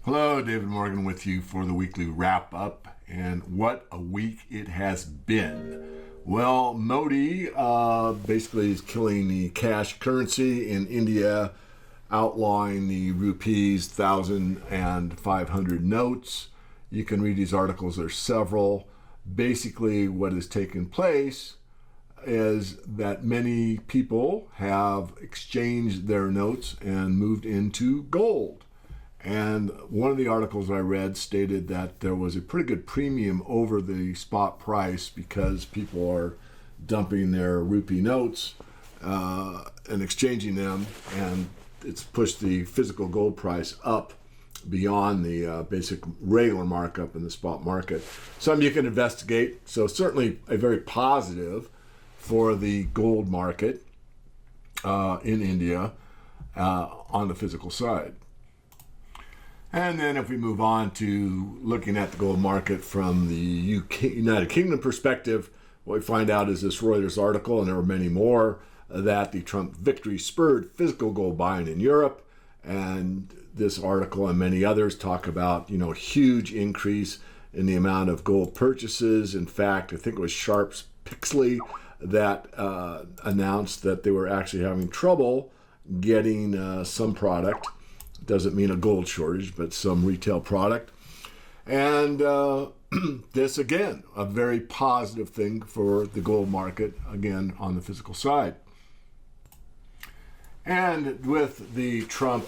Hello, David Morgan with you for the weekly wrap up. And what a week it has been. Well, Modi basically is killing the cash currency in India, outlawing the rupees 1,000 and 500 notes. You can read these articles, there's several. Basically, what has taken place is that many people have exchanged their notes and moved into gold. And one of the articles I read stated that there was a pretty good premium over the spot price because people are dumping their rupee notes and exchanging them, and it's pushed the physical gold price up beyond the basic regular markup in the spot market. Something you can investigate. So certainly a very positive for the gold market in India on the physical side. And then if we move on to looking at the gold market from the UK, United Kingdom perspective, what we find out is this Reuters article, and there were many more, that the Trump victory spurred physical gold buying in Europe. And this article and many others talk about, huge increase in the amount of gold purchases. In fact, I think it was Sharps Pixley that announced that they were actually having trouble getting some product. Doesn't mean a gold shortage, but some retail product. And this, again, a very positive thing for the gold market, again, on the physical side. And with the Trump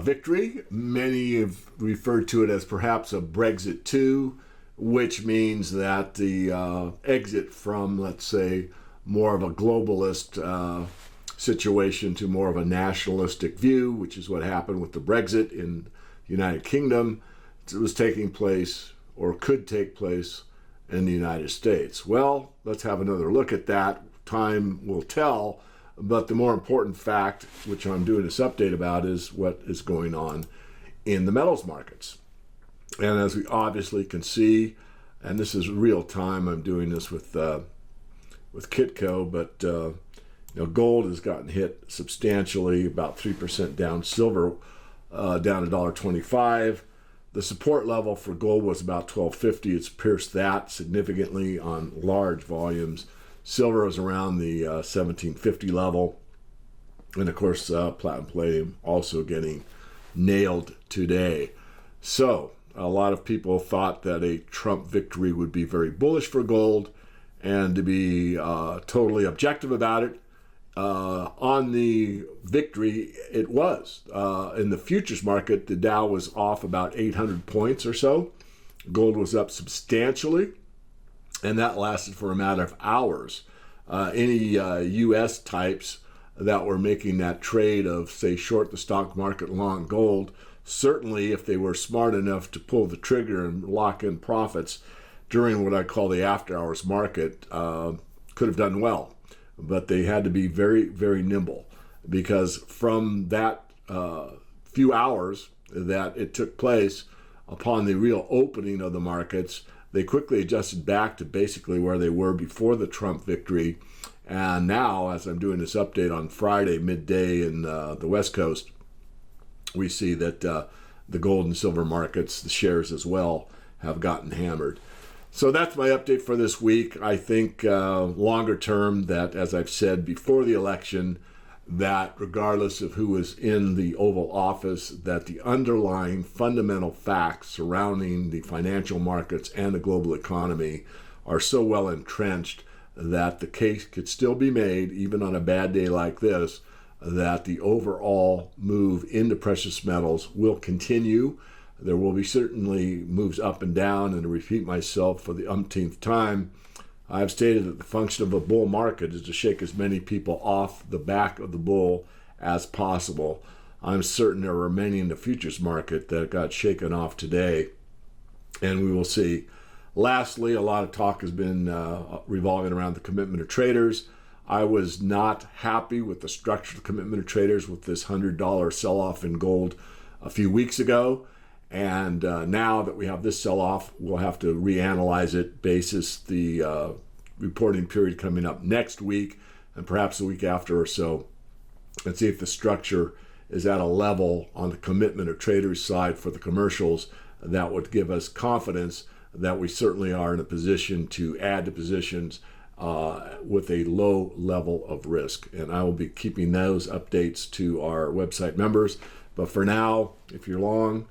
victory, many have referred to it as perhaps a Brexit 2, which means that the exit from, let's say, more of a globalist situation to more of a nationalistic view, which is what happened with the Brexit in the United Kingdom. It was taking place or could take place in the United States. Well, let's have another look at that. Time will tell, but the more important fact, which I'm doing this update about, is what is going on in the metals markets. And as we obviously can see, and this is real time, I'm doing this with Kitco, but gold has gotten hit substantially, about 3% down. Silver down $1.25. The support level for gold was about $12.50. It's pierced that significantly on large volumes. Silver is around the $17.50 level. And of course, platinum palladium also getting nailed today. So a lot of people thought that a Trump victory would be very bullish for gold, and to be totally objective about it, on the victory, it was. In the futures market, the Dow was off about 800 points or so. Gold was up substantially, and that lasted for a matter of hours. Any U.S. types that were making that trade of, say, short the stock market, long gold, certainly if they were smart enough to pull the trigger and lock in profits during what I call the after-hours market, could have done well. But they had to be very, very nimble, because from that few hours that it took place upon the real opening of the markets, they quickly adjusted back to basically where they were before the Trump victory. And now, as I'm doing this update on Friday midday in the West Coast, we see that the gold and silver markets, the shares as well, have gotten hammered. So that's my update for this week. I think longer term that, as I've said before the election, that regardless of who is in the Oval Office, that the underlying fundamental facts surrounding the financial markets and the global economy are so well entrenched that the case could still be made, even on a bad day like this, that the overall move into precious metals will continue. There will be certainly moves up and down, and to repeat myself for the umpteenth time, I've stated that the function of a bull market is to shake as many people off the back of the bull as possible. I'm certain there are many in the futures market that got shaken off today, and we will see. Lastly, a lot of talk has been revolving around the commitment of traders. I was not happy with the structure of the commitment of traders with this $100 sell-off in gold a few weeks ago. And now that we have this sell-off, we'll have to reanalyze it basis the reporting period coming up next week and perhaps the week after or so, and see if the structure is at a level on the commitment of traders' side for the commercials that would give us confidence that we certainly are in a position to add to positions with a low level of risk. And I will be keeping those updates to our website members. But for now, if you're long,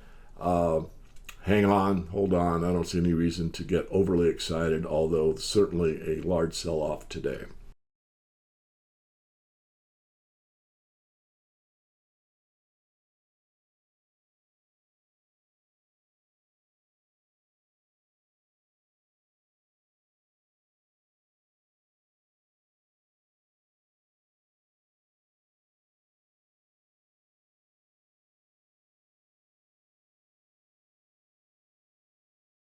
hang on, hold on. I don't see any reason to get overly excited, although certainly a large sell-off today.